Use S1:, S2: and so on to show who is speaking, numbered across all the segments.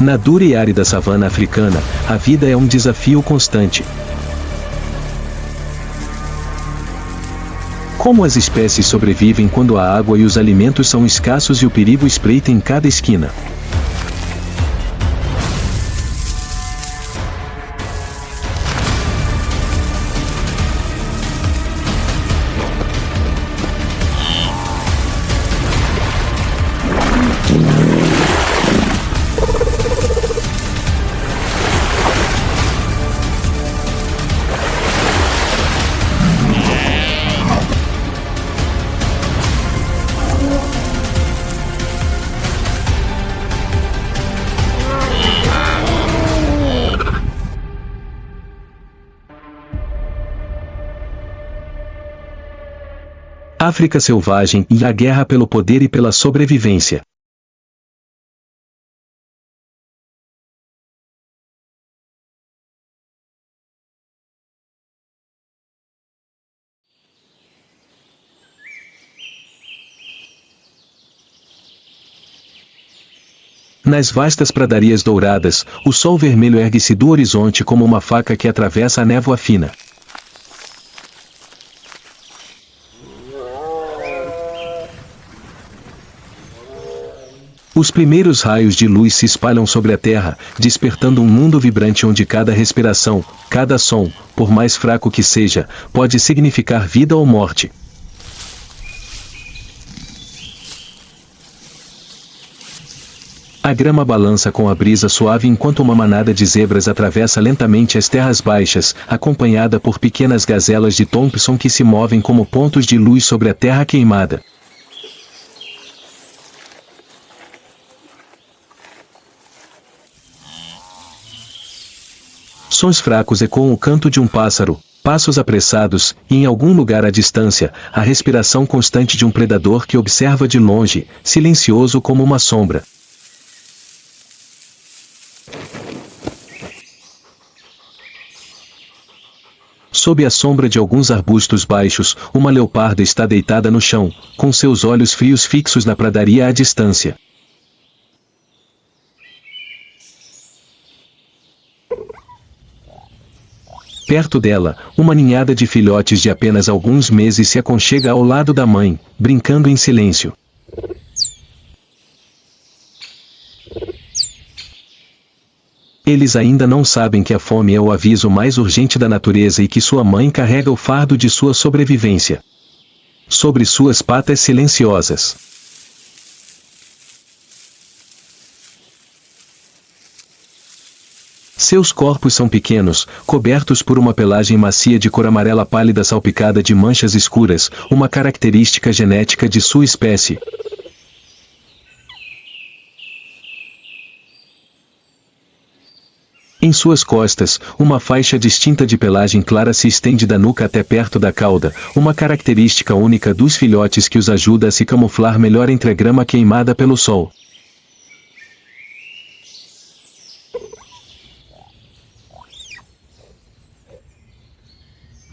S1: Na dura e árida savana africana, a vida é um desafio constante. Como as espécies sobrevivem quando a água e os alimentos são escassos e o perigo espreita em cada esquina? África selvagem e a guerra pelo poder e pela sobrevivência. Nas vastas pradarias douradas, o sol vermelho ergue-se do horizonte como uma faca que atravessa a névoa fina. Os primeiros raios de luz se espalham sobre a terra, despertando um mundo vibrante onde cada respiração, cada som, por mais fraco que seja, pode significar vida ou morte. A grama balança com a brisa suave enquanto uma manada de zebras atravessa lentamente as terras baixas, acompanhada por pequenas gazelas de Thompson que se movem como pontos de luz sobre a terra queimada. Sons fracos ecoam o canto de um pássaro, passos apressados, e em algum lugar à distância, a respiração constante de um predador que observa de longe, silencioso como uma sombra. Sob a sombra de alguns arbustos baixos, uma leoparda está deitada no chão, com seus olhos frios fixos na pradaria à distância. Perto dela, uma ninhada de filhotes de apenas alguns meses se aconchega ao lado da mãe, brincando em silêncio. Eles ainda não sabem que a fome é o aviso mais urgente da natureza e que sua mãe carrega o fardo de sua sobrevivência sobre suas patas silenciosas. Seus corpos são pequenos, cobertos por uma pelagem macia de cor amarela pálida salpicada de manchas escuras, uma característica genética de sua espécie. Em suas costas, uma faixa distinta de pelagem clara se estende da nuca até perto da cauda, uma característica única dos filhotes que os ajuda a se camuflar melhor entre a grama queimada pelo sol.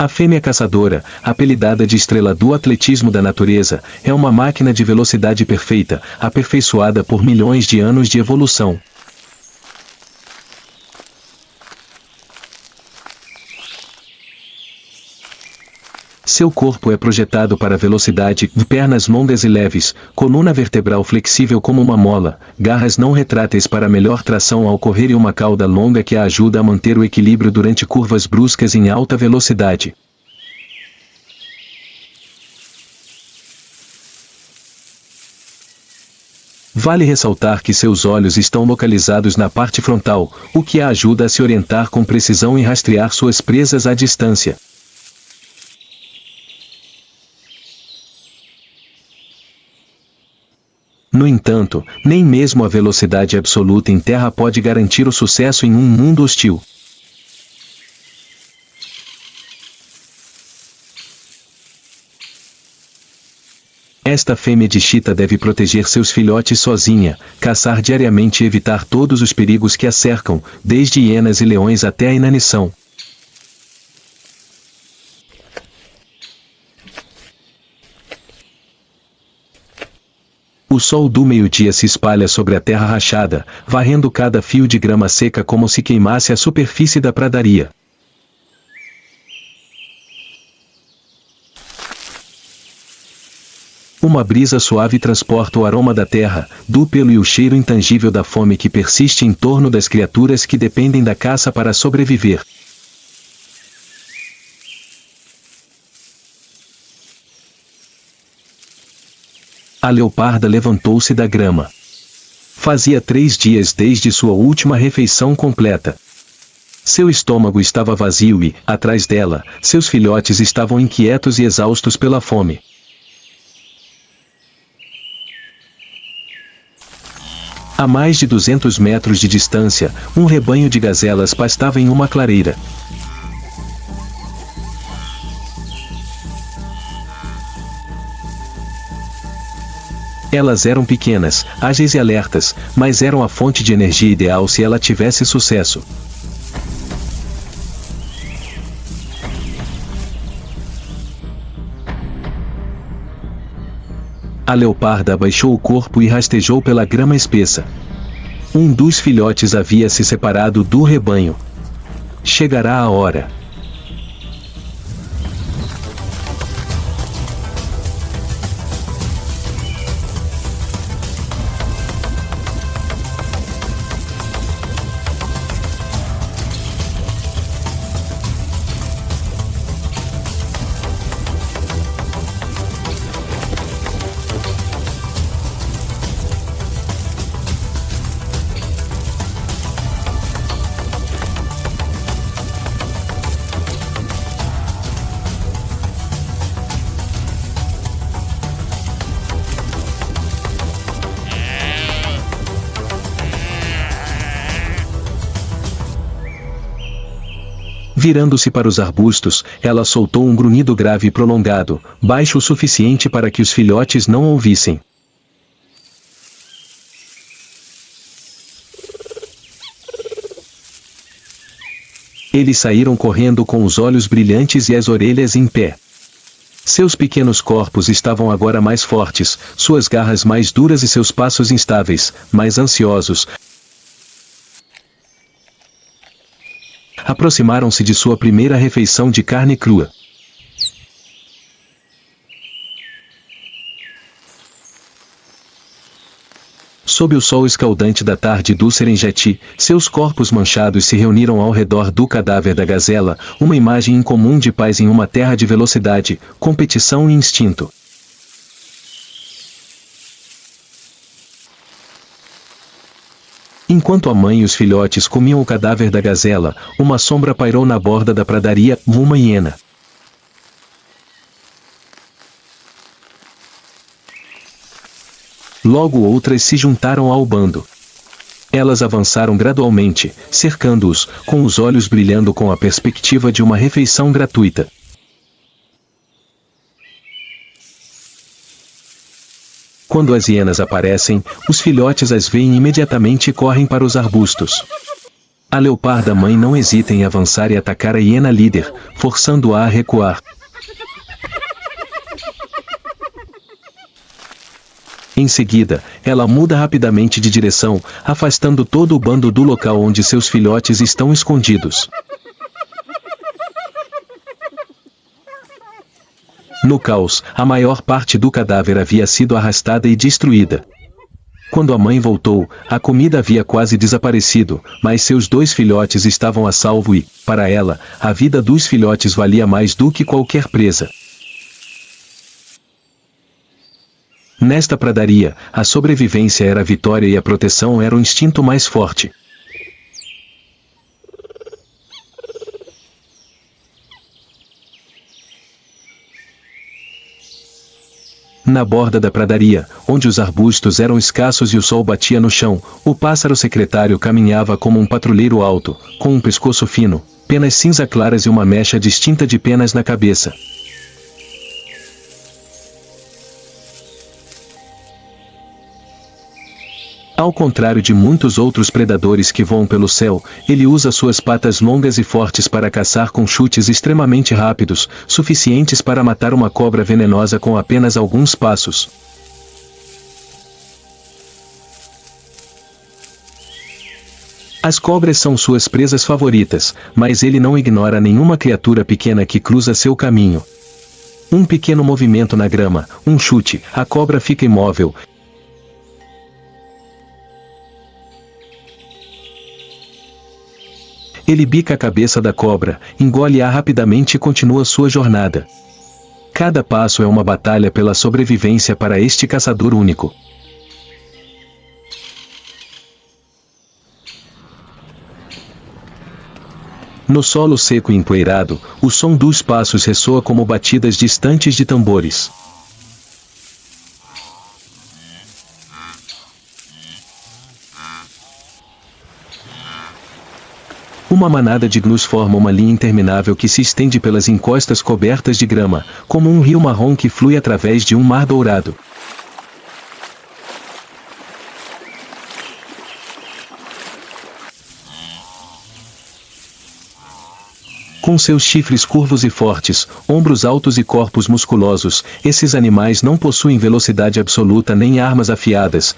S1: A fêmea caçadora, apelidada de estrela do atletismo da natureza, é uma máquina de velocidade perfeita, aperfeiçoada por milhões de anos de evolução. Seu corpo é projetado para velocidade, pernas longas e leves, coluna vertebral flexível como uma mola, garras não retráteis para melhor tração ao correr e uma cauda longa que a ajuda a manter o equilíbrio durante curvas bruscas em alta velocidade. Vale ressaltar que seus olhos estão localizados na parte frontal, o que a ajuda a se orientar com precisão e rastrear suas presas à distância. No entanto, nem mesmo a velocidade absoluta em terra pode garantir o sucesso em um mundo hostil. Esta fêmea de chita deve proteger seus filhotes sozinha, caçar diariamente e evitar todos os perigos que a cercam, desde hienas e leões até a inanição. O sol do meio-dia se espalha sobre a terra rachada, varrendo cada fio de grama seca como se queimasse a superfície da pradaria. Uma brisa suave transporta o aroma da terra, do pelo e o cheiro intangível da fome que persiste em torno das criaturas que dependem da caça para sobreviver. A leoparda levantou-se da grama. Fazia 3 dias desde sua última refeição completa. Seu estômago estava vazio e, atrás dela, seus filhotes estavam inquietos e exaustos pela fome. A mais de 200 metros de distância, um rebanho de gazelas pastava em uma clareira. Elas eram pequenas, ágeis e alertas, mas eram a fonte de energia ideal se ela tivesse sucesso. A leoparda abaixou o corpo e rastejou pela grama espessa. Um dos filhotes havia se separado do rebanho. Chegará a hora. Virando-se para os arbustos, ela soltou um grunhido grave e prolongado, baixo o suficiente para que os filhotes não ouvissem. Eles saíram correndo com os olhos brilhantes e as orelhas em pé. Seus pequenos corpos estavam agora mais fortes, suas garras mais duras e seus passos instáveis, mais ansiosos. Aproximaram-se de sua primeira refeição de carne crua. Sob o sol escaldante da tarde do Serengeti, seus corpos manchados se reuniram ao redor do cadáver da gazela, uma imagem incomum de paz em uma terra de velocidade, competição e instinto. Enquanto a mãe e os filhotes comiam o cadáver da gazela, uma sombra pairou na borda da pradaria, uma hiena. Logo outras se juntaram ao bando. Elas avançaram gradualmente, cercando-os, com os olhos brilhando com a perspectiva de uma refeição gratuita. Quando as hienas aparecem, os filhotes as veem imediatamente e correm para os arbustos. A leoparda mãe não hesita em avançar e atacar a hiena líder, forçando-a a recuar. Em seguida, ela muda rapidamente de direção, afastando todo o bando do local onde seus filhotes estão escondidos. No caos, a maior parte do cadáver havia sido arrastada e destruída. Quando a mãe voltou, a comida havia quase desaparecido, mas seus 2 filhotes estavam a salvo e, para ela, a vida dos filhotes valia mais do que qualquer presa. Nesta pradaria, a sobrevivência era a vitória e a proteção era o instinto mais forte. Na borda da pradaria, onde os arbustos eram escassos e o sol batia no chão, o pássaro secretário caminhava como um patrulheiro alto, com um pescoço fino, penas cinza claras e uma mecha distinta de penas na cabeça. Ao contrário de muitos outros predadores que voam pelo céu, ele usa suas patas longas e fortes para caçar com chutes extremamente rápidos, suficientes para matar uma cobra venenosa com apenas alguns passos. As cobras são suas presas favoritas, mas ele não ignora nenhuma criatura pequena que cruza seu caminho. Um pequeno movimento na grama, um chute, a cobra fica imóvel. Ele bica a cabeça da cobra, engole-a rapidamente e continua sua jornada. Cada passo é uma batalha pela sobrevivência para este caçador único. No solo seco e empoeirado, o som dos passos ressoa como batidas distantes de tambores. Uma manada de gnus forma uma linha interminável que se estende pelas encostas cobertas de grama, como um rio marrom que flui através de um mar dourado. Com seus chifres curvos e fortes, ombros altos e corpos musculosos, esses animais não possuem velocidade absoluta nem armas afiadas.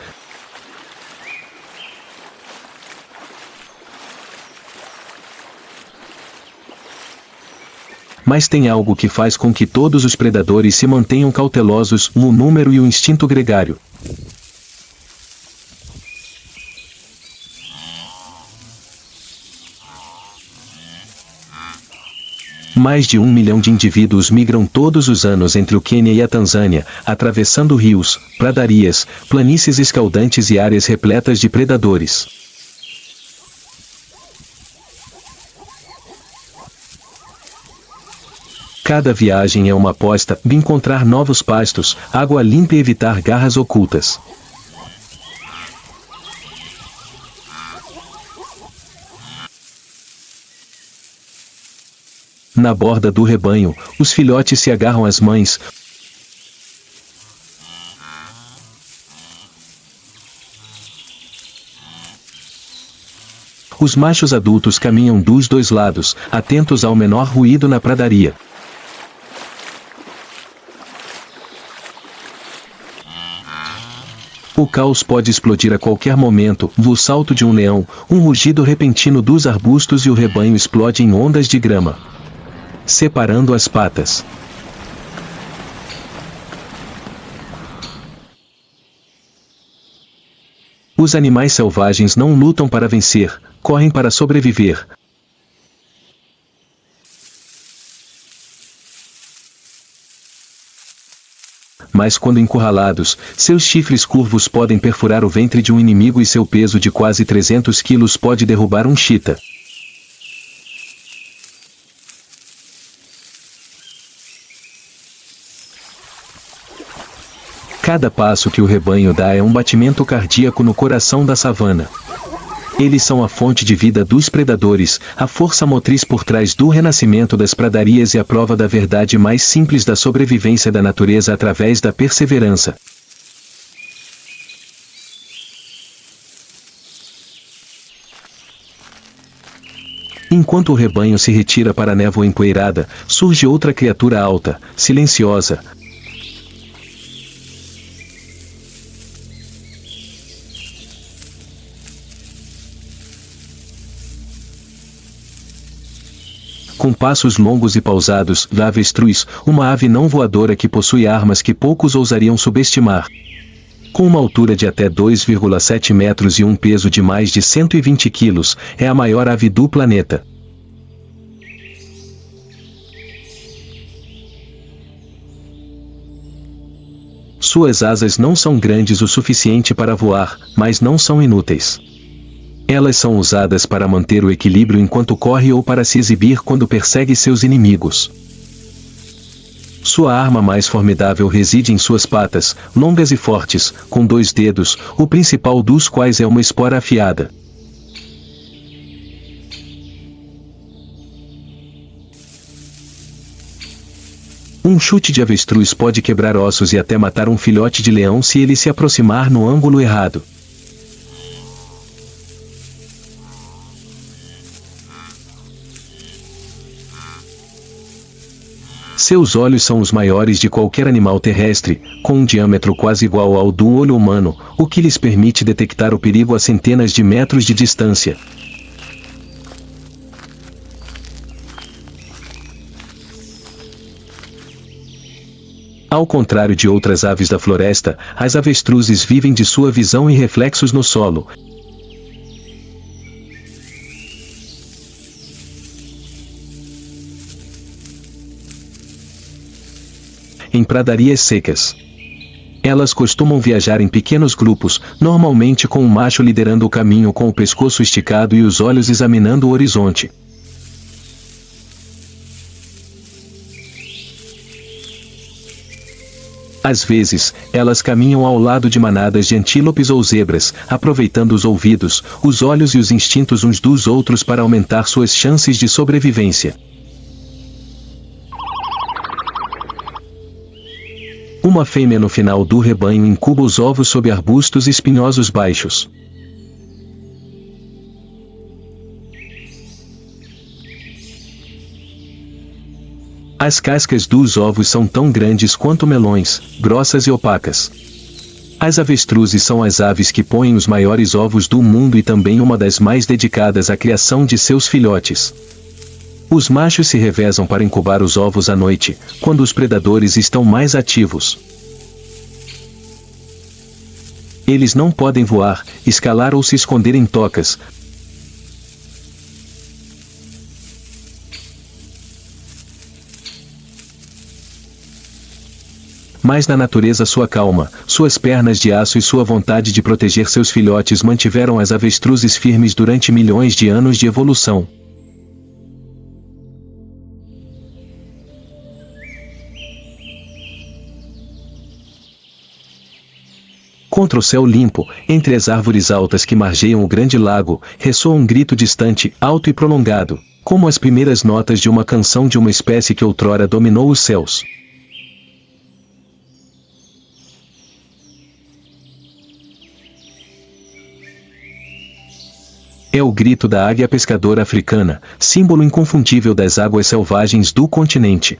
S1: Mas tem algo que faz com que todos os predadores se mantenham cautelosos: o número e o instinto gregário. Mais de 1 milhão de indivíduos migram todos os anos entre o Quênia e a Tanzânia, atravessando rios, pradarias, planícies escaldantes e áreas repletas de predadores. Cada viagem é uma aposta de encontrar novos pastos, água limpa e evitar garras ocultas. Na borda do rebanho, os filhotes se agarram às mães. Os machos adultos caminham dos dois lados, atentos ao menor ruído na pradaria. O caos pode explodir a qualquer momento: o salto de um leão, um rugido repentino dos arbustos e o rebanho explode em ondas de grama, separando as patas. Os animais selvagens não lutam para vencer, correm para sobreviver. Mas quando encurralados, seus chifres curvos podem perfurar o ventre de um inimigo e seu peso de quase 300 quilos pode derrubar um cheetah. Cada passo que o rebanho dá é um batimento cardíaco no coração da savana. Eles são a fonte de vida dos predadores, a força motriz por trás do renascimento das pradarias e a prova da verdade mais simples da sobrevivência da natureza através da perseverança. Enquanto o rebanho se retira para a névoa empoeirada, surge outra criatura alta, silenciosa. Com passos longos e pausados, a avestruz, uma ave não voadora que possui armas que poucos ousariam subestimar. Com uma altura de até 2,7 metros e um peso de mais de 120 quilos, é a maior ave do planeta. Suas asas não são grandes o suficiente para voar, mas não são inúteis. Elas são usadas para manter o equilíbrio enquanto corre ou para se exibir quando persegue seus inimigos. Sua arma mais formidável reside em suas patas, longas e fortes, com 2 dedos, o principal dos quais é uma espora afiada. Um chute de avestruz pode quebrar ossos e até matar um filhote de leão se ele se aproximar no ângulo errado. Seus olhos são os maiores de qualquer animal terrestre, com um diâmetro quase igual ao do olho humano, o que lhes permite detectar o perigo a centenas de metros de distância. Ao contrário de outras aves da floresta, as avestruzes vivem de sua visão e reflexos no solo. Em pradarias secas. Elas costumam viajar em pequenos grupos, normalmente com um macho liderando o caminho com o pescoço esticado e os olhos examinando o horizonte. Às vezes, elas caminham ao lado de manadas de antílopes ou zebras, aproveitando os ouvidos, os olhos e os instintos uns dos outros para aumentar suas chances de sobrevivência. Uma fêmea no final do rebanho incuba os ovos sob arbustos espinhosos baixos. As cascas dos ovos são tão grandes quanto melões, grossas e opacas. As avestruzes são as aves que põem os maiores ovos do mundo e também uma das mais dedicadas à criação de seus filhotes. Os machos se revezam para incubar os ovos à noite, quando os predadores estão mais ativos. Eles não podem voar, escalar ou se esconder em tocas. Mas na natureza sua calma, suas pernas de aço e sua vontade de proteger seus filhotes mantiveram as avestruzes firmes durante milhões de anos de evolução. Contra o céu limpo, entre as árvores altas que margeiam o grande lago, ressoa um grito distante, alto e prolongado, como as primeiras notas de uma canção de uma espécie que outrora dominou os céus. É o grito da águia pescadora africana, símbolo inconfundível das águas selvagens do continente.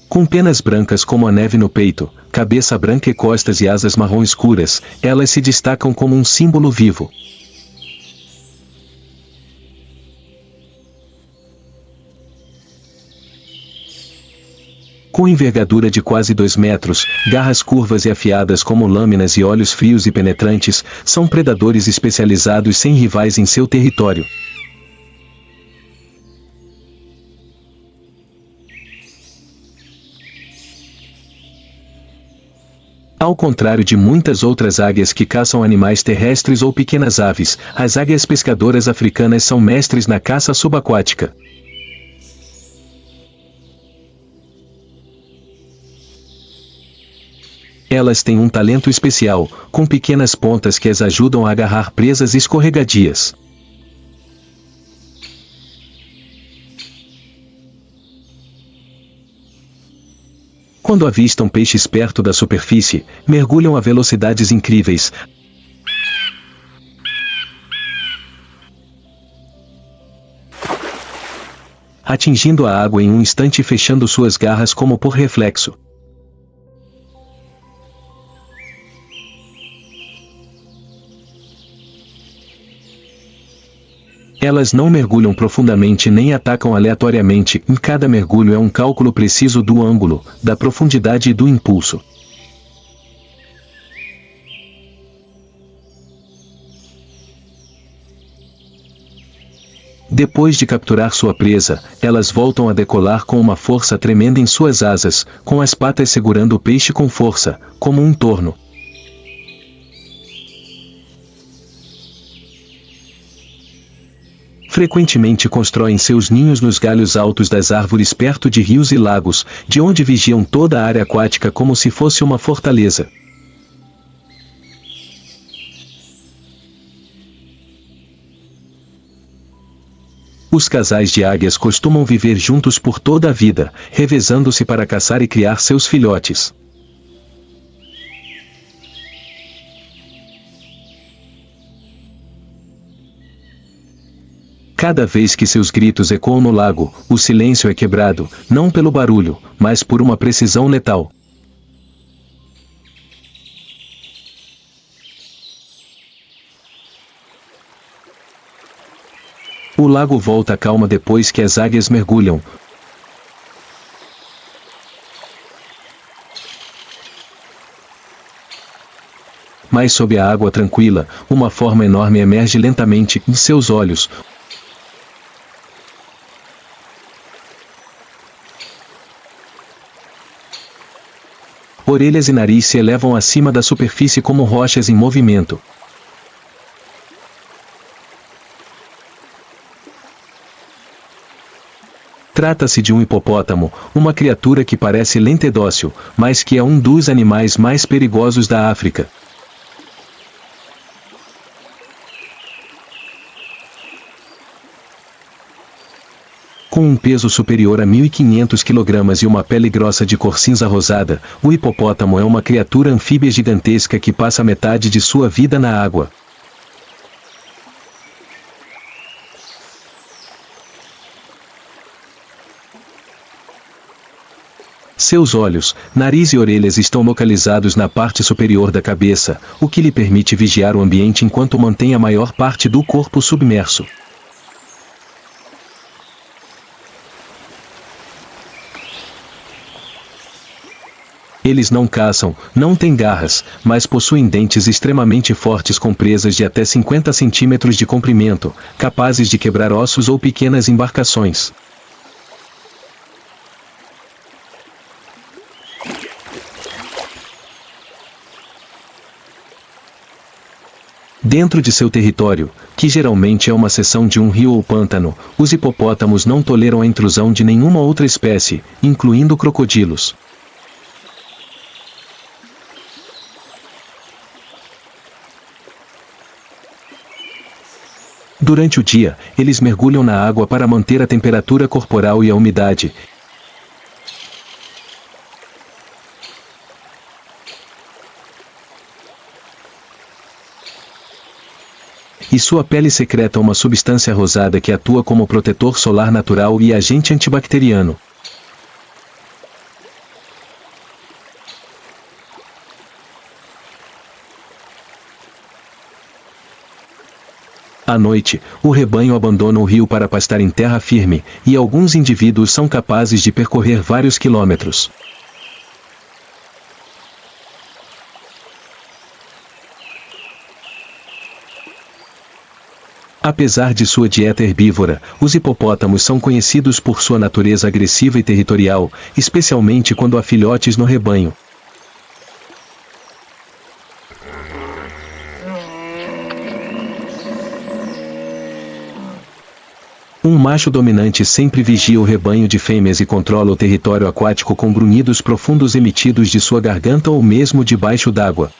S1: Com penas brancas como a neve no peito, cabeça branca e costas e asas marrom escuras, elas se destacam como um símbolo vivo. Com envergadura de quase 2 metros, garras curvas e afiadas como lâminas e olhos frios e penetrantes, são predadores especializados sem rivais em seu território. Ao contrário de muitas outras águias que caçam animais terrestres ou pequenas aves, as águias pescadoras africanas são mestres na caça subaquática. Elas têm um talento especial, com pequenas pontas que as ajudam a agarrar presas escorregadias. Quando avistam peixes perto da superfície, mergulham a velocidades incríveis, atingindo a água em um instante e fechando suas garras como por reflexo. Elas não mergulham profundamente nem atacam aleatoriamente, em cada mergulho é um cálculo preciso do ângulo, da profundidade e do impulso. Depois de capturar sua presa, elas voltam a decolar com uma força tremenda em suas asas, com as patas segurando o peixe com força, como um torno. Frequentemente constroem seus ninhos nos galhos altos das árvores perto de rios e lagos, de onde vigiam toda a área aquática como se fosse uma fortaleza. Os casais de águias costumam viver juntos por toda a vida, revezando-se para caçar e criar seus filhotes. Cada vez que seus gritos ecoam no lago, o silêncio é quebrado, não pelo barulho, mas por uma precisão letal. O lago volta à calma depois que as águias mergulham. Mas sob a água tranquila, uma forma enorme emerge lentamente em seus olhos. Orelhas e nariz se elevam acima da superfície como rochas em movimento. Trata-se de um hipopótamo, uma criatura que parece lenta e dócil, mas que é um dos animais mais perigosos da África. Com um peso superior a 1.500 kg e uma pele grossa de cor cinza rosada, o hipopótamo é uma criatura anfíbia gigantesca que passa metade de sua vida na água. Seus olhos, nariz e orelhas estão localizados na parte superior da cabeça, o que lhe permite vigiar o ambiente enquanto mantém a maior parte do corpo submerso. Eles não caçam, não têm garras, mas possuem dentes extremamente fortes com presas de até 50 centímetros de comprimento, capazes de quebrar ossos ou pequenas embarcações. Dentro de seu território, que geralmente é uma seção de um rio ou pântano, os hipopótamos não toleram a intrusão de nenhuma outra espécie, incluindo crocodilos. Durante o dia, eles mergulham na água para manter a temperatura corporal e a umidade. E sua pele secreta uma substância rosada que atua como protetor solar natural e agente antibacteriano. À noite, o rebanho abandona o rio para pastar em terra firme, e alguns indivíduos são capazes de percorrer vários quilômetros. Apesar de sua dieta herbívora, os hipopótamos são conhecidos por sua natureza agressiva e territorial, especialmente quando há filhotes no rebanho. Um macho dominante sempre vigia o rebanho de fêmeas e controla o território aquático com grunhidos profundos emitidos de sua garganta ou mesmo debaixo d'água.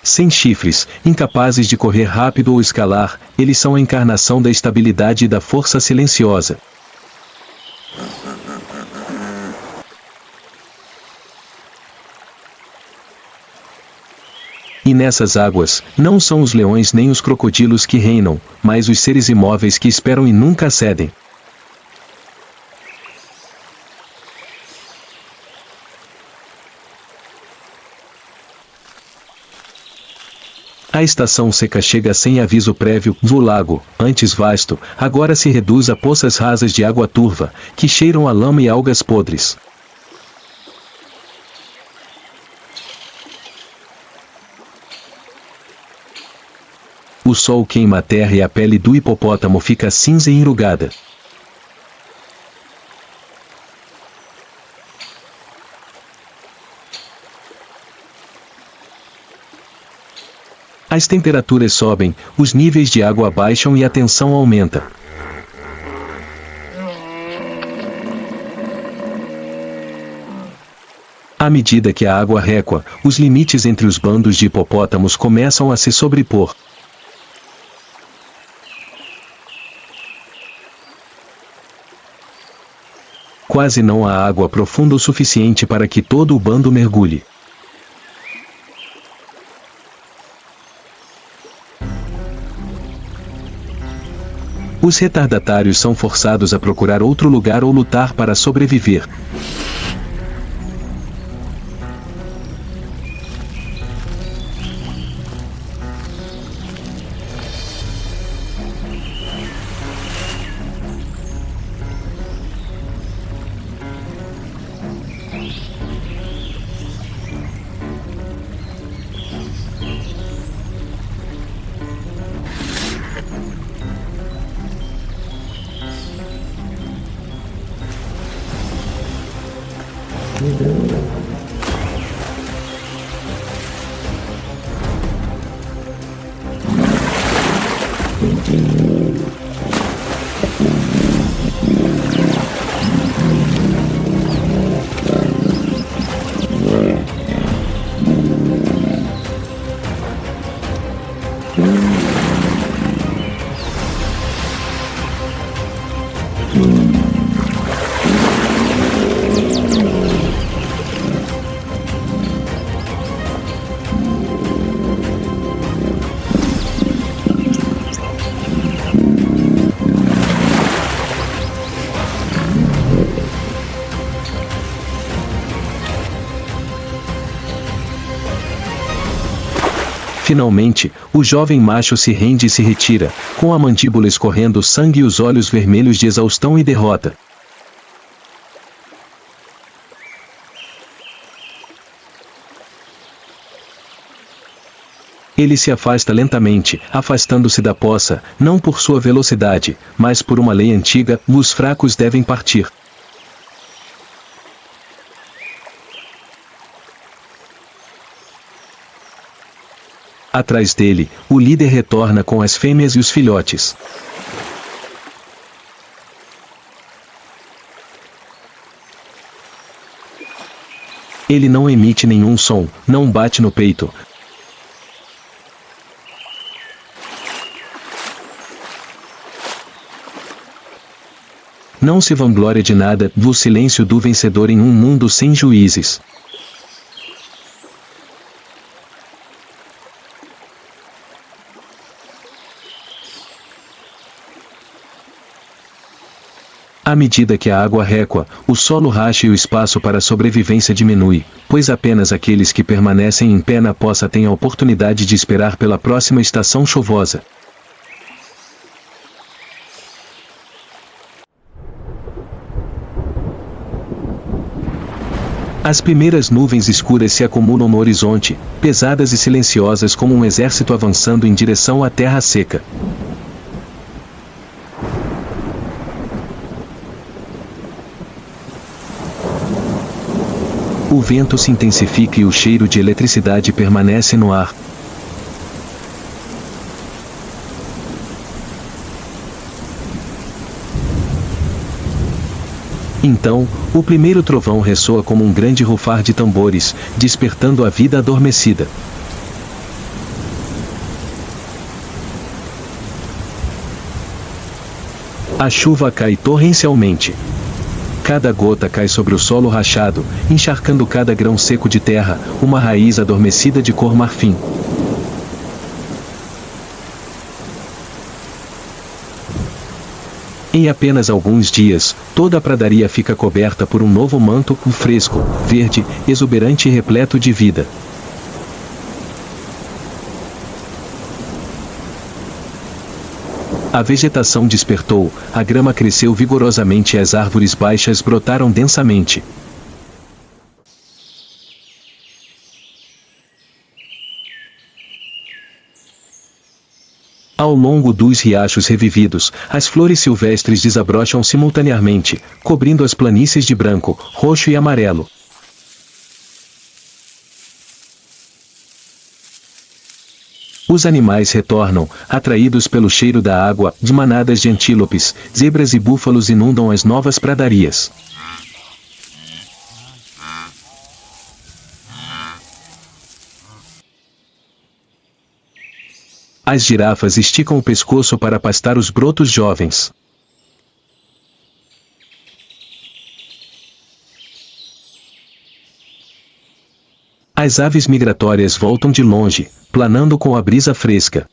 S1: Sem chifres, incapazes de correr rápido ou escalar, eles são a encarnação da estabilidade e da força silenciosa. E nessas águas, não são os leões nem os crocodilos que reinam, mas os seres imóveis que esperam e nunca cedem. A estação seca chega sem aviso prévio. O lago, antes vasto, agora se reduz a poças rasas de água turva, que cheiram a lama e algas podres. O sol queima a terra e a pele do hipopótamo fica cinza e enrugada. As temperaturas sobem, os níveis de água baixam e a tensão aumenta. À medida que a água recua, os limites entre os bandos de hipopótamos começam a se sobrepor. Quase não há água profunda o suficiente para que todo o bando mergulhe. Os retardatários são forçados a procurar outro lugar ou lutar para sobreviver. Finalmente, o jovem macho se rende e se retira, com a mandíbula escorrendo sangue e os olhos vermelhos de exaustão e derrota. Ele se afasta lentamente, afastando-se da poça, não por sua velocidade, mas por uma lei antiga: os fracos devem partir. Atrás dele, o líder retorna com as fêmeas e os filhotes. Ele não emite nenhum som, não bate no peito. Não se vangloria de nada, o silêncio do vencedor em um mundo sem juízes. À medida que a água recua, o solo racha e o espaço para a sobrevivência diminui, pois apenas aqueles que permanecem em pé na poça têm a oportunidade de esperar pela próxima estação chuvosa. As primeiras nuvens escuras se acumulam no horizonte, pesadas e silenciosas como um exército avançando em direção à terra seca. O vento se intensifica e o cheiro de eletricidade permanece no ar. Então, o primeiro trovão ressoa como um grande rufar de tambores, despertando a vida adormecida. A chuva cai torrencialmente. Cada gota cai sobre o solo rachado, encharcando cada grão seco de terra, uma raiz adormecida de cor marfim. Em apenas alguns dias, toda a pradaria fica coberta por um novo manto, fresco, verde, exuberante e repleto de vida. A vegetação despertou, a grama cresceu vigorosamente e as árvores baixas brotaram densamente. Ao longo dos riachos revividos, as flores silvestres desabrocham simultaneamente, cobrindo as planícies de branco, roxo e amarelo. Os animais retornam, atraídos pelo cheiro da água, de manadas de antílopes, zebras e búfalos inundam as novas pradarias. As girafas esticam o pescoço para pastar os brotos jovens. As aves migratórias voltam de longe, planando com a brisa fresca.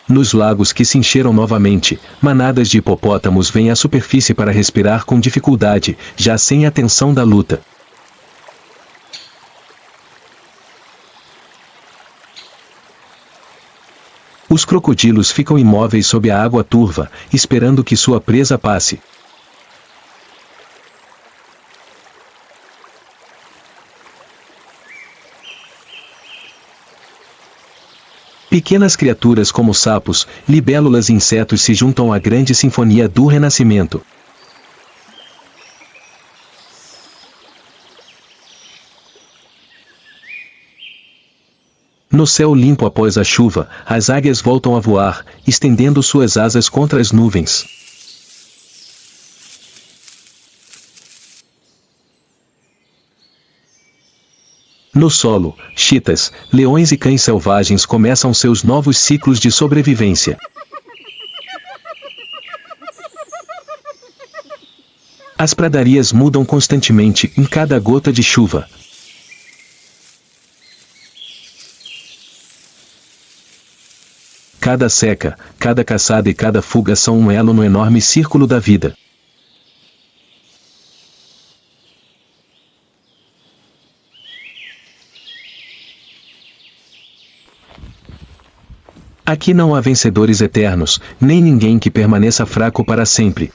S1: Nos lagos que se encheram novamente, manadas de hipopótamos vêm à superfície para respirar com dificuldade, já sem a tensão da luta. Os crocodilos ficam imóveis sob a água turva, esperando que sua presa passe. Pequenas criaturas como sapos, libélulas e insetos se juntam à grande sinfonia do renascimento. No céu limpo após a chuva, as águias voltam a voar, estendendo suas asas contra as nuvens. No solo, chitas, leões e cães selvagens começam seus novos ciclos de sobrevivência. As pradarias mudam constantemente em cada gota de chuva. Cada seca, cada caçada e cada fuga são um elo no enorme círculo da vida. Aqui não há vencedores eternos, nem ninguém que permaneça fraco para sempre.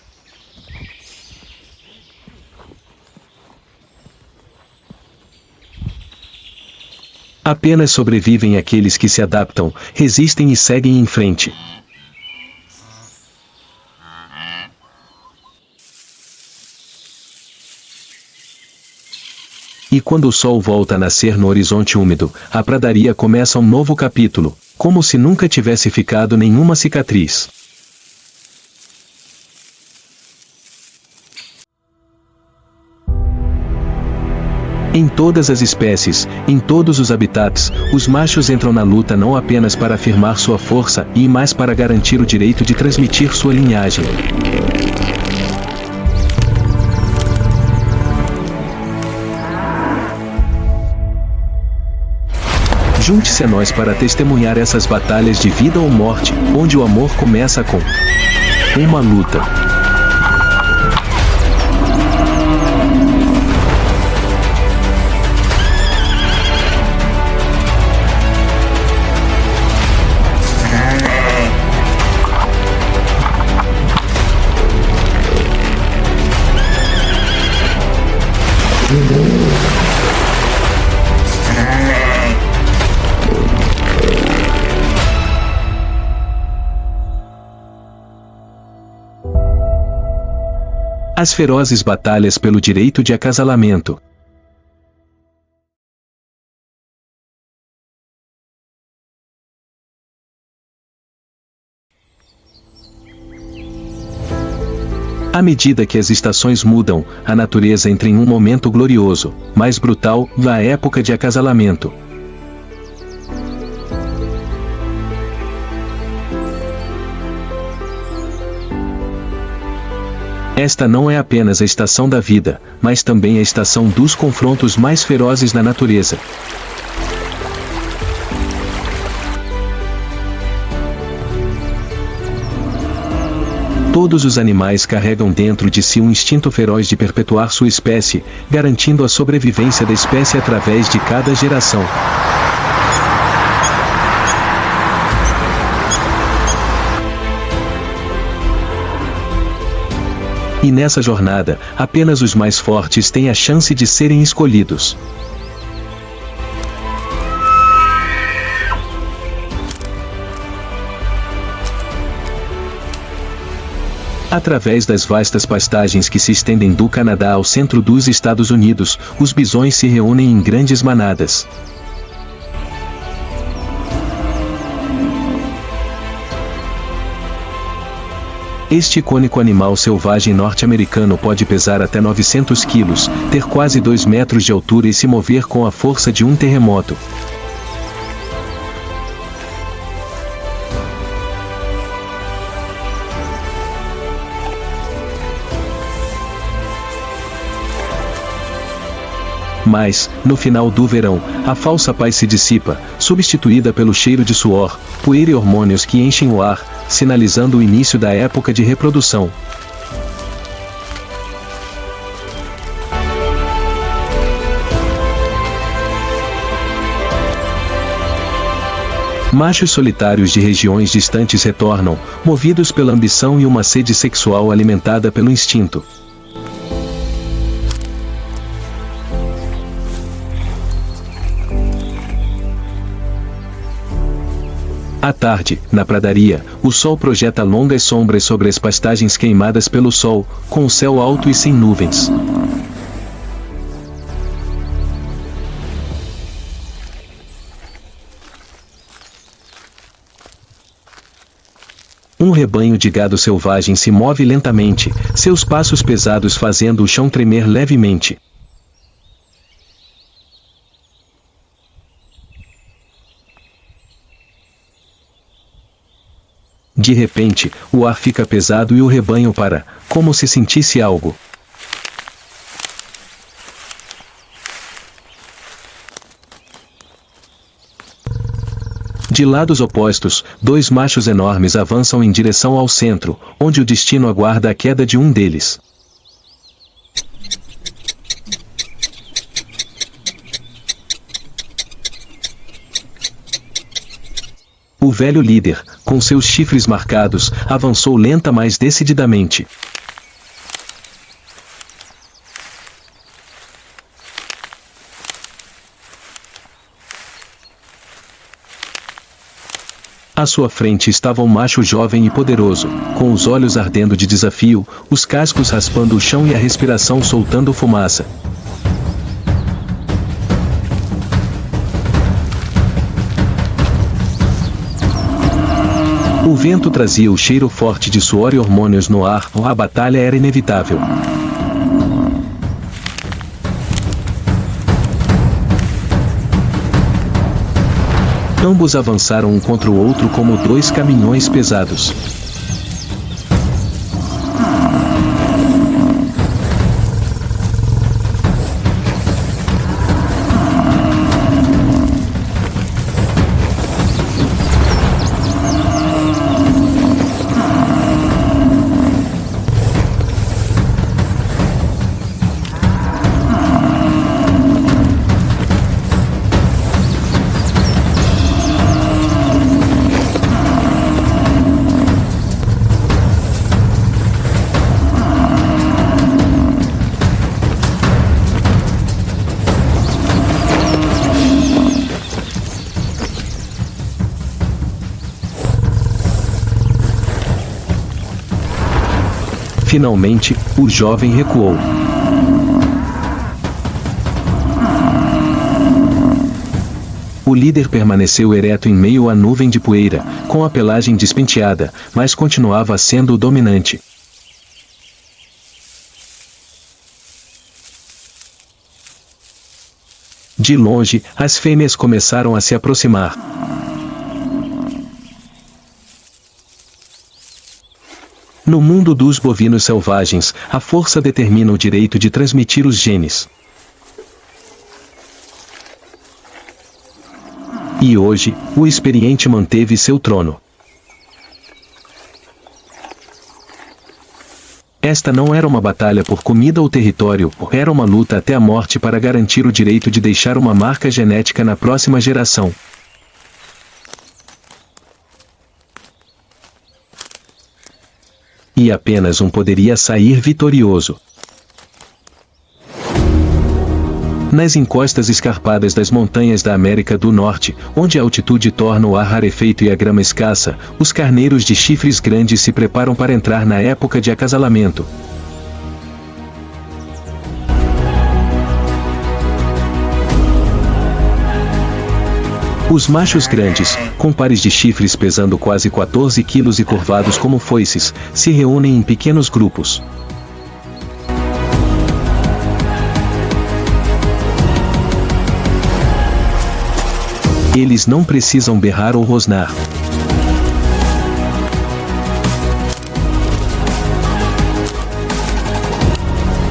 S1: Apenas sobrevivem aqueles que se adaptam, resistem e seguem em frente. E quando o sol volta a nascer no horizonte úmido, a pradaria começa um novo capítulo, como se nunca tivesse ficado nenhuma cicatriz. Em todas as espécies, em todos os habitats, os machos entram na luta não apenas para afirmar sua força, e mais para garantir o direito de transmitir sua linhagem. Junte-se a nós para testemunhar essas batalhas de vida ou morte, onde o amor começa com uma luta. As ferozes batalhas pelo direito de acasalamento. À medida que as estações mudam, a natureza entra em um momento glorioso, mais brutal, na época de acasalamento. Esta não é apenas a estação da vida, mas também a estação dos confrontos mais ferozes na natureza. Todos os animais carregam dentro de si um instinto feroz de perpetuar sua espécie, garantindo a sobrevivência da espécie através de cada geração. E nessa jornada, apenas os mais fortes têm a chance de serem escolhidos. Através das vastas pastagens que se estendem do Canadá ao centro dos Estados Unidos, os bisões se reúnem em grandes manadas. Este icônico animal selvagem norte-americano pode pesar até 900 quilos, ter quase 2 metros de altura e se mover com a força de um terremoto. Mas, no final do verão, a falsa paz se dissipa, substituída pelo cheiro de suor, poeira e hormônios que enchem o ar, sinalizando o início da época de reprodução. Machos solitários de regiões distantes retornam, movidos pela ambição e uma sede sexual alimentada pelo instinto. À tarde, na pradaria, o sol projeta longas sombras sobre as pastagens queimadas pelo sol, com o céu alto e sem nuvens. Um rebanho de gado selvagem se move lentamente, seus passos pesados fazendo o chão tremer levemente. De repente, o ar fica pesado e o rebanho para, como se sentisse algo. De lados opostos, dois machos enormes avançam em direção ao centro, onde o destino aguarda a queda de um deles. O velho líder, com seus chifres marcados, avançou lenta mas decididamente. À sua frente estava um macho jovem e poderoso, com os olhos ardendo de desafio, os cascos raspando o chão e a respiração soltando fumaça. O vento trazia o cheiro forte de suor e hormônios no ar, a batalha era inevitável. Ambos avançaram um contra o outro como dois caminhões pesados. Finalmente, o jovem recuou. O líder permaneceu ereto em meio à nuvem de poeira, com a pelagem despenteada, mas continuava sendo o dominante. De longe, as fêmeas começaram a se aproximar. No mundo dos bovinos selvagens, a força determina o direito de transmitir os genes. E hoje, o experiente manteve seu trono. Esta não era uma batalha por comida ou território, era uma luta até a morte para garantir o direito de deixar uma marca genética na próxima geração. E apenas um poderia sair vitorioso. Nas encostas escarpadas das montanhas da América do Norte, onde a altitude torna o ar rarefeito e a grama escassa, os carneiros de chifres grandes se preparam para entrar na época de acasalamento. Os machos grandes, com pares de chifres pesando quase 14 quilos e curvados como foices, se reúnem em pequenos grupos. Eles não precisam berrar ou rosnar.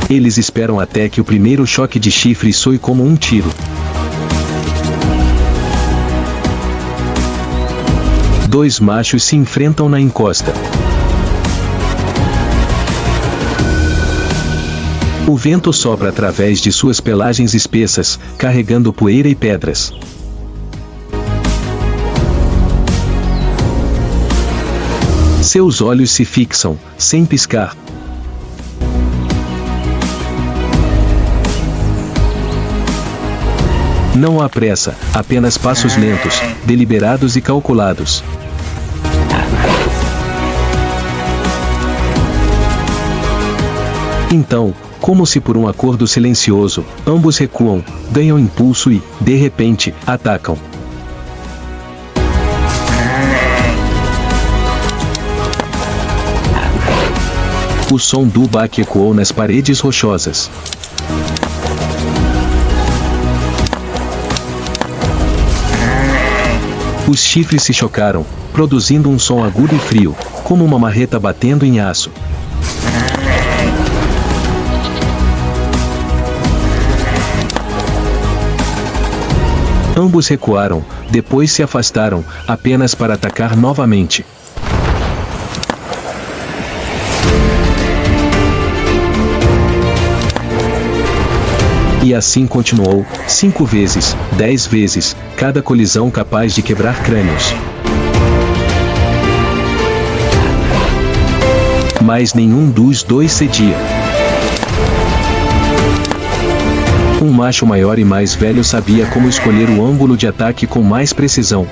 S1: Eles esperam até que o primeiro choque de chifre soe como um tiro. Dois machos se enfrentam na encosta. O vento sopra através de suas pelagens espessas, carregando poeira e pedras. Seus olhos se fixam, sem piscar. Não há pressa, apenas passos lentos, deliberados e calculados. Então, como se por um acordo silencioso, ambos recuam, ganham impulso e, de repente, atacam. O som do baque ecoou nas paredes rochosas. Os chifres se chocaram, produzindo um som agudo e frio, como uma marreta batendo em aço. Ambos recuaram, depois se afastaram, apenas para atacar novamente. E assim continuou, 5 vezes, 10 vezes, cada colisão capaz de quebrar crânios. Mas nenhum dos dois cedia. Um macho maior e mais velho sabia como escolher o ângulo de ataque com mais precisão.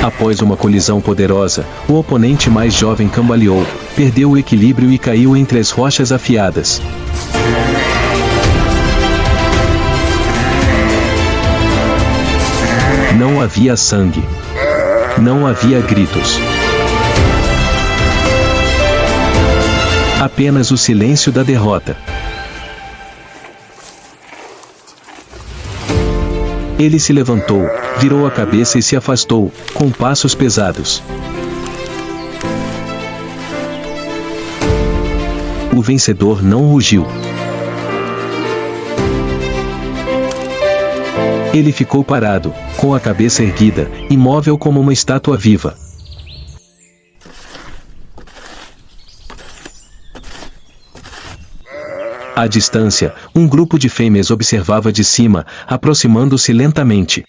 S1: Após uma colisão poderosa, o oponente mais jovem cambaleou, perdeu o equilíbrio e caiu entre as rochas afiadas. Não havia sangue. Não havia gritos. Apenas o silêncio da derrota. Ele se levantou, virou a cabeça e se afastou, com passos pesados. O vencedor não rugiu. Ele ficou parado, com a cabeça erguida, imóvel como uma estátua viva. À distância, um grupo de fêmeas observava de cima, aproximando-se lentamente.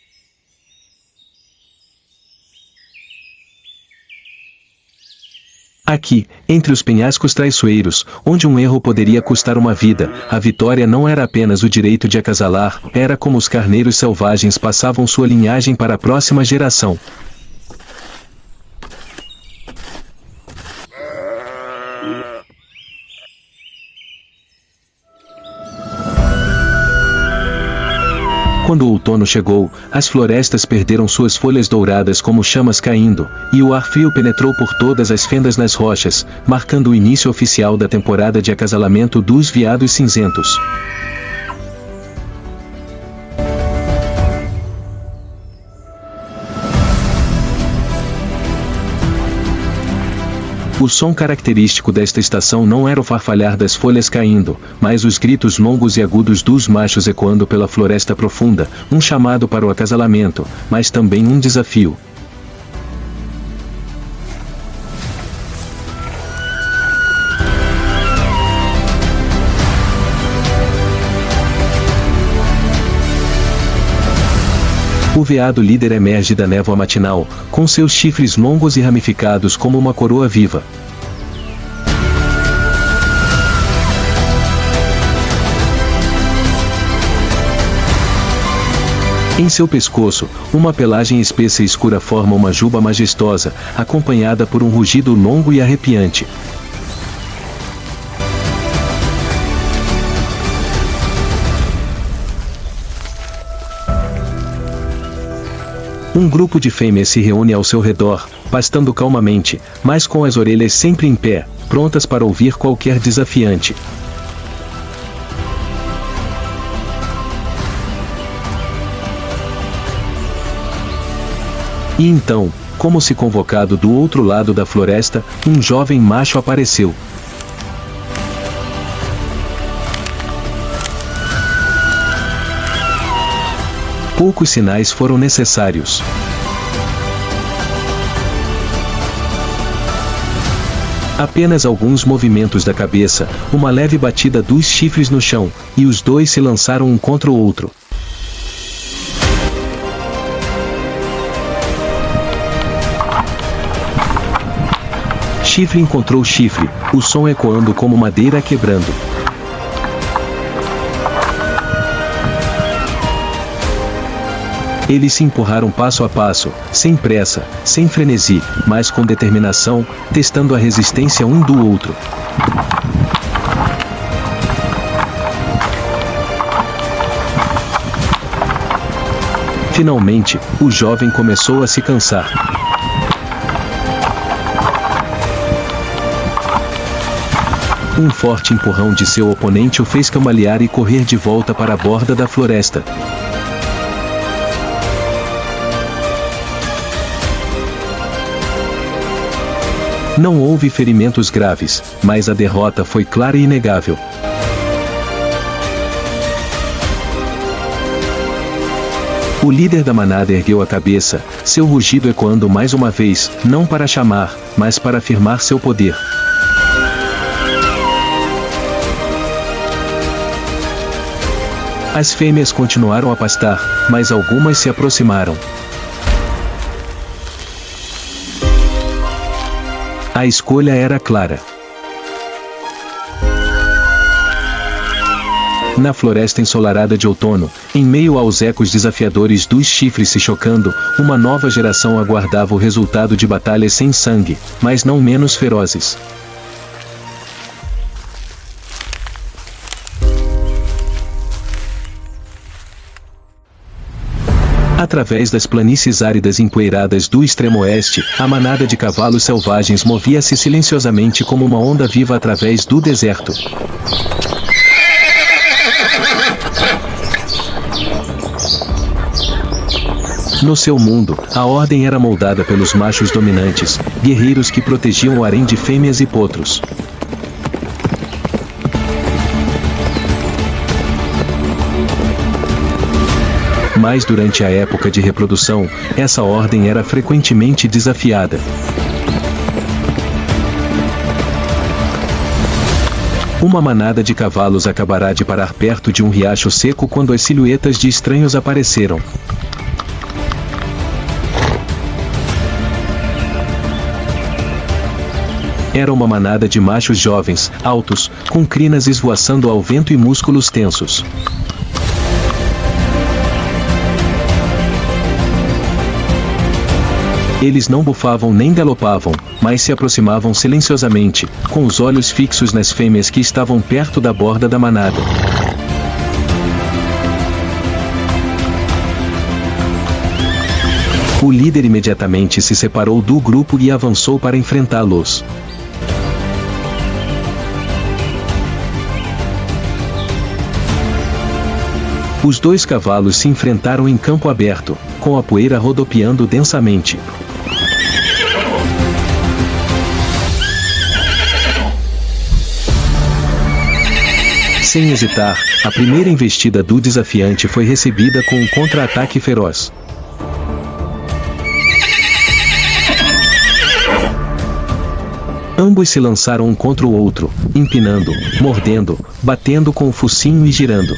S1: Aqui, entre os penhascos traiçoeiros, onde um erro poderia custar uma vida, a vitória não era apenas o direito de acasalar, era como os carneiros selvagens passavam sua linhagem para a próxima geração. Quando o outono chegou, as florestas perderam suas folhas douradas como chamas caindo, e o ar frio penetrou por todas as fendas nas rochas, marcando o início oficial da temporada de acasalamento dos veados cinzentos. O som característico desta estação não era o farfalhar das folhas caindo, mas os gritos longos e agudos dos machos ecoando pela floresta profunda, um chamado para o acasalamento, mas também um desafio. O veado líder emerge da névoa matinal, com seus chifres longos e ramificados como uma coroa viva. Em seu pescoço, uma pelagem espessa e escura forma uma juba majestosa, acompanhada por um rugido longo e arrepiante. Um grupo de fêmeas se reúne ao seu redor, pastando calmamente, mas com as orelhas sempre em pé, prontas para ouvir qualquer desafiante. E então, como se convocado do outro lado da floresta, um jovem macho apareceu. Poucos sinais foram necessários. Apenas alguns movimentos da cabeça, uma leve batida dos chifres no chão, e os dois se lançaram um contra o outro. chifre encontrou chifre, o som ecoando como madeira quebrando. Eles se empurraram passo a passo, sem pressa, sem frenesi, mas com determinação, testando a resistência um do outro. Finalmente, o jovem começou a se cansar. Um forte empurrão de seu oponente o fez cambalear e correr de volta para a borda da floresta. Não houve ferimentos graves, mas a derrota foi clara e inegável. O líder da manada ergueu a cabeça, seu rugido ecoando mais uma vez, não para chamar, mas para afirmar seu poder. As fêmeas continuaram a pastar, mas algumas se aproximaram. A escolha era clara. Na floresta ensolarada de outono, em meio aos ecos desafiadores dos chifres se chocando, uma nova geração aguardava o resultado de batalhas sem sangue, mas não menos ferozes. Através das planícies áridas empoeiradas do extremo oeste, a manada de cavalos selvagens movia-se silenciosamente como uma onda viva através do deserto. No seu mundo, a ordem era moldada pelos machos dominantes, guerreiros que protegiam o harém de fêmeas e potros. Mas durante a época de reprodução, essa ordem era frequentemente desafiada. Uma manada de cavalos acabará de parar perto de um riacho seco quando as silhuetas de estranhos apareceram. Era uma manada de machos jovens, altos, com crinas esvoaçando ao vento e músculos tensos. Eles não bufavam nem galopavam, mas se aproximavam silenciosamente, com os olhos fixos nas fêmeas que estavam perto da borda da manada. O líder imediatamente se separou do grupo e avançou para enfrentá-los. Os dois cavalos se enfrentaram em campo aberto, com a poeira rodopiando densamente. Sem hesitar, a primeira investida do desafiante foi recebida com um contra-ataque feroz. Ambos se lançaram um contra o outro, empinando, mordendo, batendo com o focinho e girando.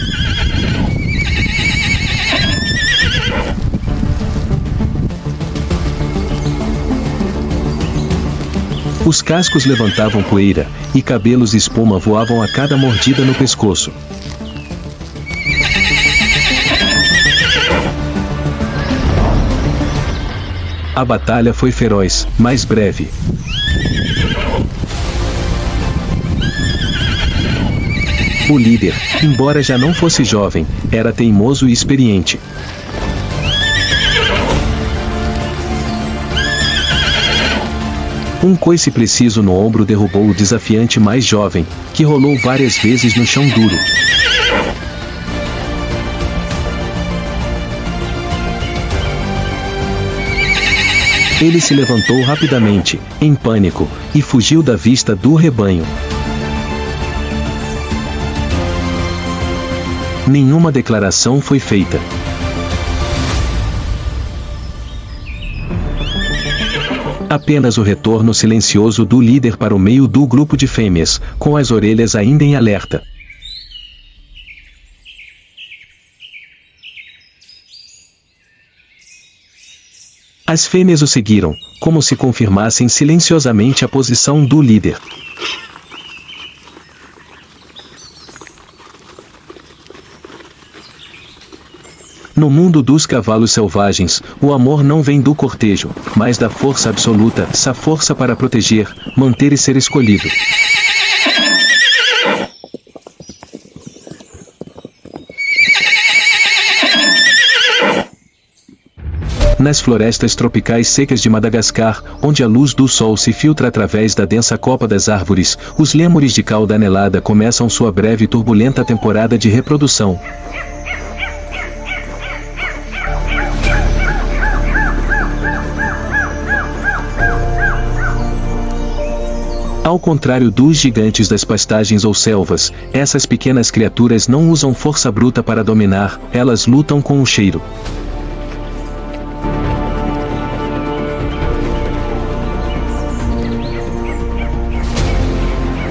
S1: Os cascos levantavam poeira, e cabelos e espuma voavam a cada mordida no pescoço. A batalha foi feroz, mas breve. O líder, embora já não fosse jovem, era teimoso e experiente. Um coice preciso no ombro derrubou o desafiante mais jovem, que rolou várias vezes no chão duro. Ele se levantou rapidamente, em pânico, e fugiu da vista do rebanho. Nenhuma declaração foi feita. Apenas o retorno silencioso do líder para o meio do grupo de fêmeas, com as orelhas ainda em alerta. As fêmeas o seguiram, como se confirmassem silenciosamente a posição do líder. No mundo dos cavalos selvagens, o amor não vem do cortejo, mas da força absoluta, essa força para proteger, manter e ser escolhido. Nas florestas tropicais secas de Madagascar, onde a luz do sol se filtra através da densa copa das árvores, os lêmures de cauda anelada começam sua breve e turbulenta temporada de reprodução. Ao contrário dos gigantes das pastagens ou selvas, essas pequenas criaturas não usam força bruta para dominar, elas lutam com o cheiro.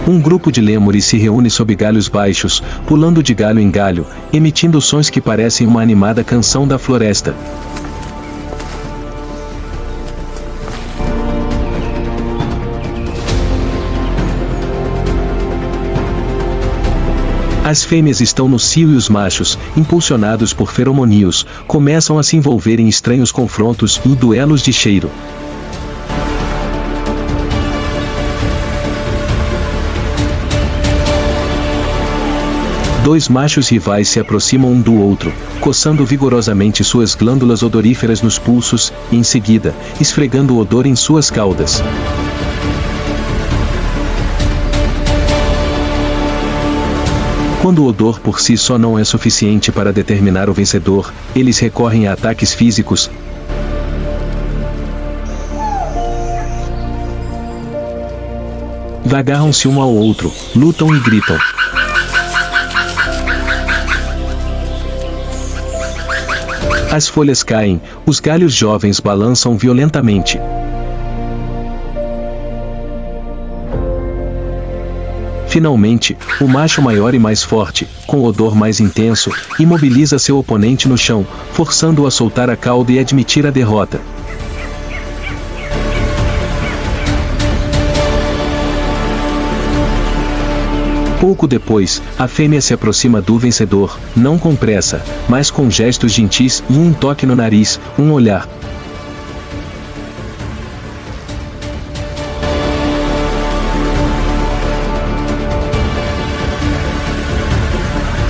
S1: Um grupo de lêmures se reúne sob galhos baixos, pulando de galho em galho, emitindo sons que parecem uma animada canção da floresta. As fêmeas estão no cio e os machos, impulsionados por feromônios, começam a se envolver em estranhos confrontos e duelos de cheiro. Dois machos rivais se aproximam um do outro, coçando vigorosamente suas glândulas odoríferas nos pulsos, e em seguida, esfregando o odor em suas caudas. Quando o odor por si só não é suficiente para determinar o vencedor, eles recorrem a ataques físicos. Agarram-se um ao outro, lutam e gritam. As folhas caem, os galhos jovens balançam violentamente. Finalmente, o macho maior e mais forte, com odor mais intenso, imobiliza seu oponente no chão, forçando-o a soltar a cauda e admitir a derrota. Pouco depois, a fêmea se aproxima do vencedor, não com pressa, mas com gestos gentis e um toque no nariz, um olhar.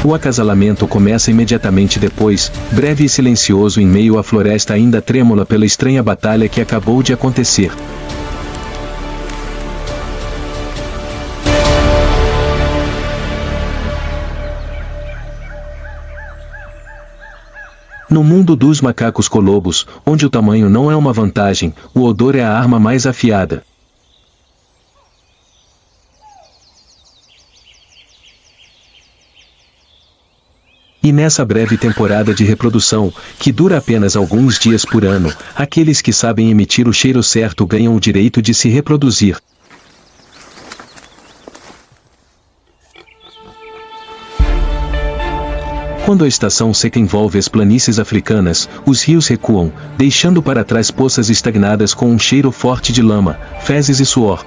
S1: O acasalamento começa imediatamente depois, breve e silencioso em meio à floresta ainda trêmula pela estranha batalha que acabou de acontecer. No mundo dos macacos colobos, onde o tamanho não é uma vantagem, o odor é a arma mais afiada. E nessa breve temporada de reprodução, que dura apenas alguns dias por ano, aqueles que sabem emitir o cheiro certo ganham o direito de se reproduzir. Quando a estação seca envolve as planícies africanas, os rios recuam, deixando para trás poças estagnadas com um cheiro forte de lama, fezes e suor.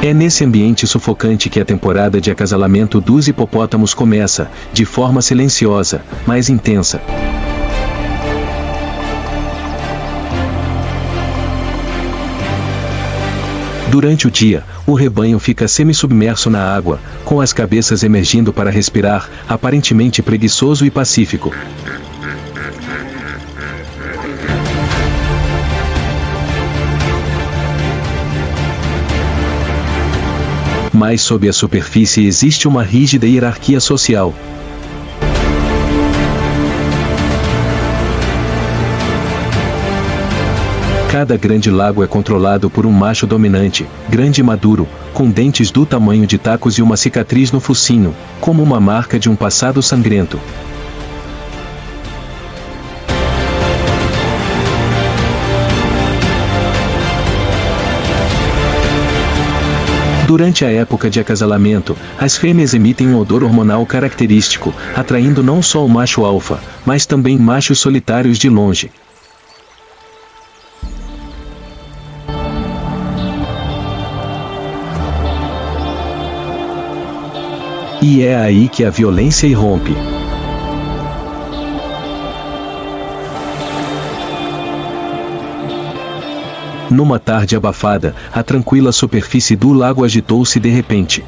S1: É nesse ambiente sufocante que a temporada de acasalamento dos hipopótamos começa, de forma silenciosa, mas intensa. Durante o dia, o rebanho fica semi-submerso na água, com as cabeças emergindo para respirar, aparentemente preguiçoso e pacífico. Mas sob a superfície existe uma rígida hierarquia social. Cada grande lago é controlado por um macho dominante, grande e maduro, com dentes do tamanho de tacos e uma cicatriz no focinho, como uma marca de um passado sangrento. Durante a época de acasalamento, as fêmeas emitem um odor hormonal característico, atraindo não só o macho alfa, mas também machos solitários de longe. E é aí que a violência irrompe. Numa tarde abafada, a tranquila superfície do lago agitou-se de repente.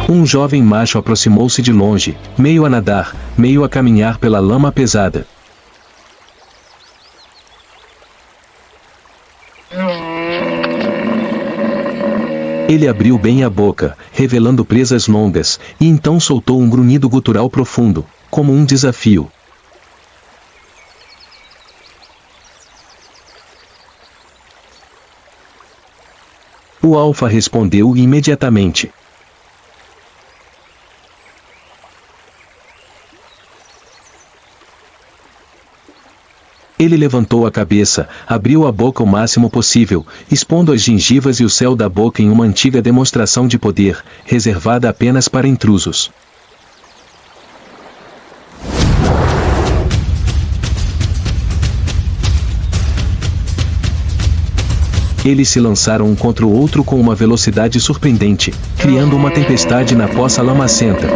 S1: Um jovem macho aproximou-se de longe, meio a nadar, meio a caminhar pela lama pesada. Ele abriu bem a boca, revelando presas longas, e então soltou um grunhido gutural profundo, como um desafio. O alfa respondeu imediatamente. Ele levantou a cabeça, abriu a boca o máximo possível, expondo as gengivas e o céu da boca em uma antiga demonstração de poder, reservada apenas para intrusos. Eles se lançaram um contra o outro com uma velocidade surpreendente, criando uma tempestade na poça lamacenta.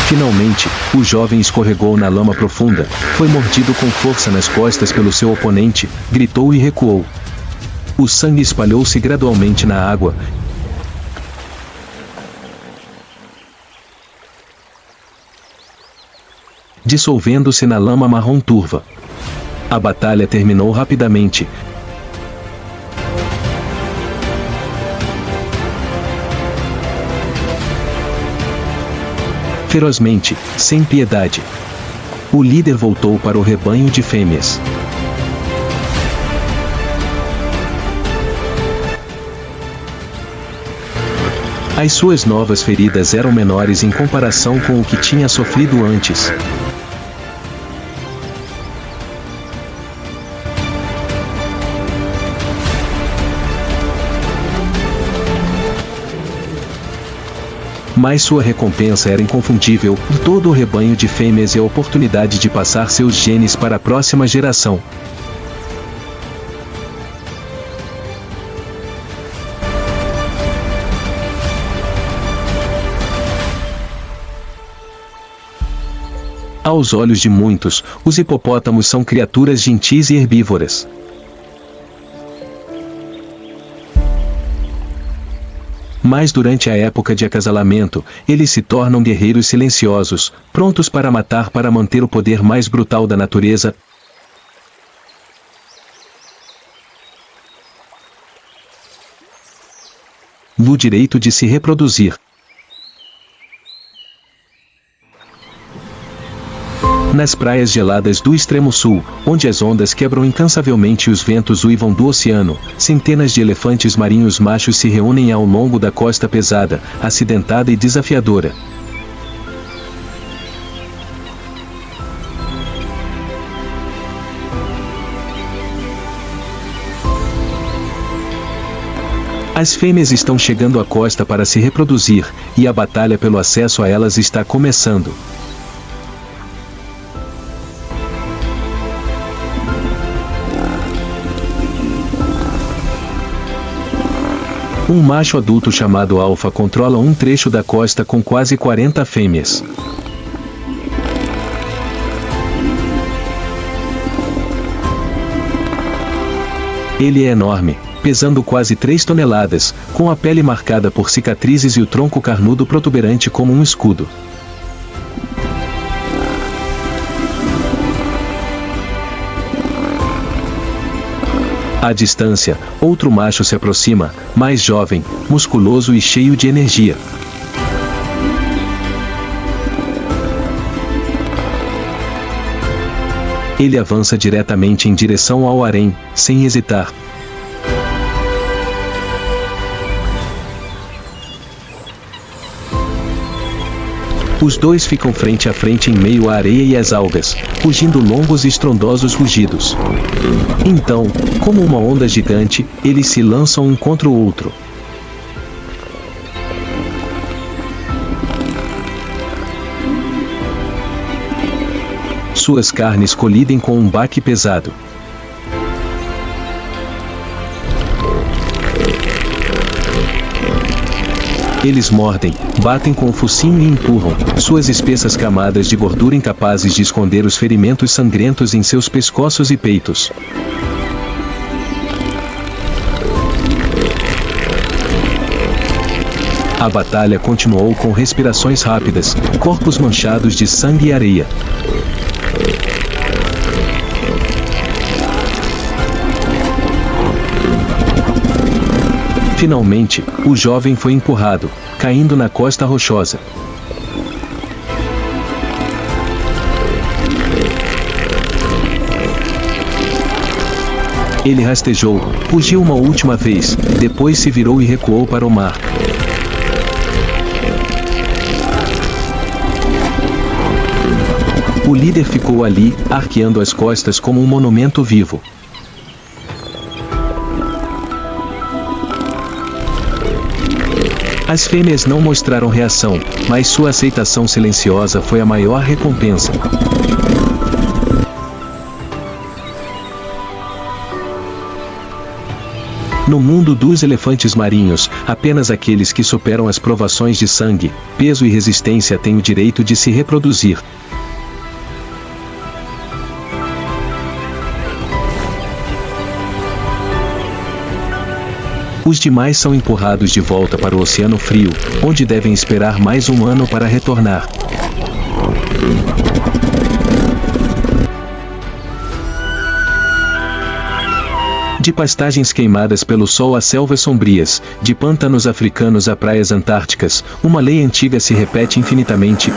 S1: Finalmente, o jovem escorregou na lama profunda, foi mordido com força nas costas pelo seu oponente, gritou e recuou. O sangue espalhou-se gradualmente na água, dissolvendo-se na lama marrom turva. A batalha terminou rapidamente. Ferozmente, sem piedade. O líder voltou para o rebanho de fêmeas. As suas novas feridas eram menores em comparação com o que tinha sofrido antes. Mas sua recompensa era inconfundível, todo o rebanho de fêmeas e a oportunidade de passar seus genes para a próxima geração. Aos olhos de muitos, os hipopótamos são criaturas gentis e herbívoras. Mas durante a época de acasalamento, eles se tornam guerreiros silenciosos, prontos para matar para manter o poder mais brutal da natureza. No direito de se reproduzir. Nas praias geladas do extremo sul, onde as ondas quebram incansavelmente e os ventos uivam do oceano, centenas de elefantes marinhos machos se reúnem ao longo da costa pesada, acidentada e desafiadora. As fêmeas estão chegando à costa para se reproduzir, e a batalha pelo acesso a elas está começando. Um macho adulto chamado alfa controla um trecho da costa com quase 40 fêmeas. Ele é enorme, pesando quase 3 toneladas, com a pele marcada por cicatrizes e o tronco carnudo protuberante como um escudo. À distância, outro macho se aproxima, mais jovem, musculoso e cheio de energia. Ele avança diretamente em direção ao harém, sem hesitar. Os dois ficam frente a frente em meio à areia e às algas, rugindo longos e estrondosos rugidos. Então, como uma onda gigante, eles se lançam um contra o outro. Suas carnes colidem com um baque pesado. Eles mordem, batem com o focinho e empurram, suas espessas camadas de gordura incapazes de esconder os ferimentos sangrentos em seus pescoços e peitos. A batalha continuou com respirações rápidas, corpos manchados de sangue e areia. Finalmente, o jovem foi empurrado, caindo na costa rochosa. Ele rastejou, fugiu uma última vez, depois se virou e recuou para o mar. O líder ficou ali, arqueando as costas como um monumento vivo. As fêmeas não mostraram reação, mas sua aceitação silenciosa foi a maior recompensa. No mundo dos elefantes marinhos, apenas aqueles que superam as provações de sangue, peso e resistência têm o direito de se reproduzir. Os demais são empurrados de volta para o Oceano Frio, onde devem esperar mais um ano para retornar. De pastagens queimadas pelo sol a selvas sombrias, de pântanos africanos a praias antárticas, uma lei antiga se repete infinitamente.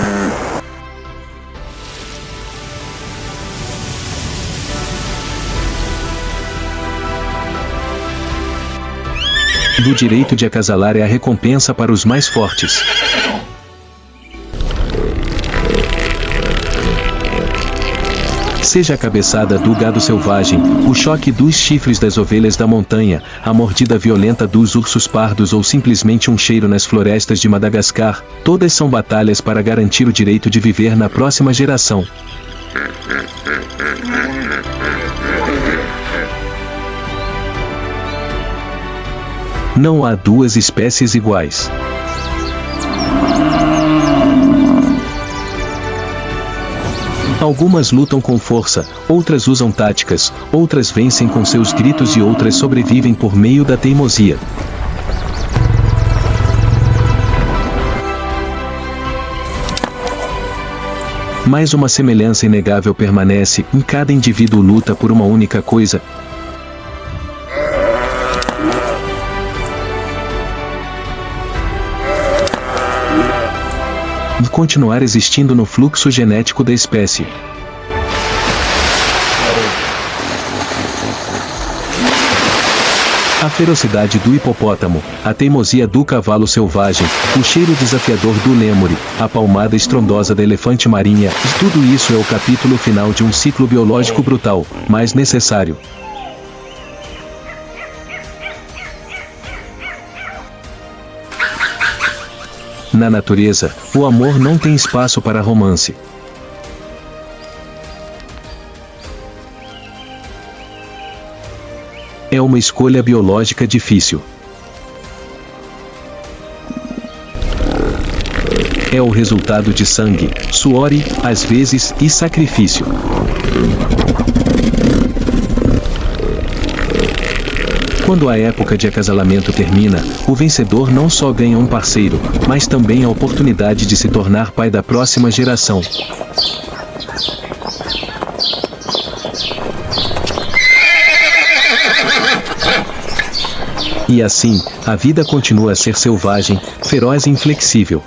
S1: Do direito de acasalar é a recompensa para os mais fortes. Seja a cabeçada do gado selvagem, o choque dos chifres das ovelhas da montanha, a mordida violenta dos ursos pardos ou simplesmente um cheiro nas florestas de Madagascar, todas são batalhas para garantir o direito de viver na próxima geração. Não há duas espécies iguais. Algumas lutam com força, outras usam táticas, outras vencem com seus gritos e outras sobrevivem por meio da teimosia. Mas uma semelhança inegável permanece, cada indivíduo luta por uma única coisa. Continuar existindo no fluxo genético da espécie. A ferocidade do hipopótamo, a teimosia do cavalo selvagem, o cheiro desafiador do lêmure, a palmada estrondosa da elefante marinha, tudo isso é o capítulo final de um ciclo biológico brutal, mas necessário. Na natureza, o amor não tem espaço para romance. É uma escolha biológica difícil. é o resultado de sangue, suor e, às vezes, e sacrifício. Quando a época de acasalamento termina, o vencedor não só ganha um parceiro, mas também a oportunidade de se tornar pai da próxima geração. E assim, a vida continua a ser selvagem, feroz e inflexível.